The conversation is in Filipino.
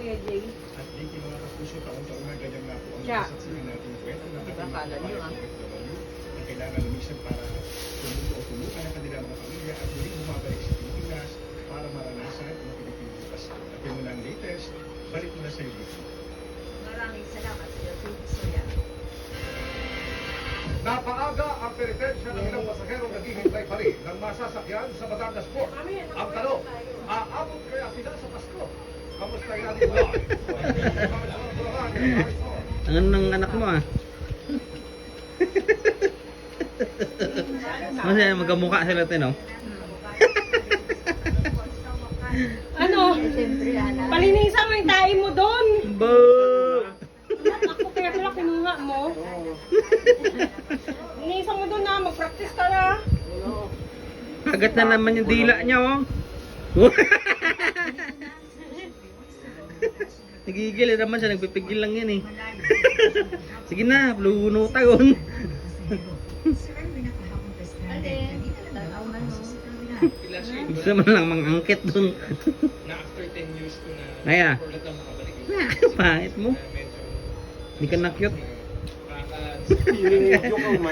Kuya Jay. At di mga kapuso, taon-taon na ganyan nga po ang Siya. nasaksihan natin kwento ng Diba, ating kala niyo, mga OFW na kailangan lumisan para tumuto o tulukan ang kanilang mga pamilya at muling bumabalik sa Pilipinas para maranasan ang Pilipino Pasko. At yung muna ang latest, balik muna sa iyo. Maraming salamat sa iyo. Thank you, Soya. Napaaga ang penitensya ng ilang pasahero naghihintay pa rin ng masasakyan sa Batangas Port. Ang tanong, aabot kaya sila sa Pasko? Kamusta yung ating live? Ang ng anak mo ah. Masaya magkamukha sila tin oh. Ano? Siyempre, Ana. Palinisan mo yung tae mo doon. Bo! Ako kaya pala kinuha mo. Linisan mo doon na. Mag-practice ka na. Kagat na naman yung dila niya oh. Nagigil naman siya, nagpipigil lang yan eh. Sige na, luno tagon. Alin? Tanaw man mo. Gusto man lang mangangkit dun. Na after 10 years ko na Kaya? ulit lang makabalik. Pahit mo. Medyo Hindi ka na cute. nakaka- Yung joke ang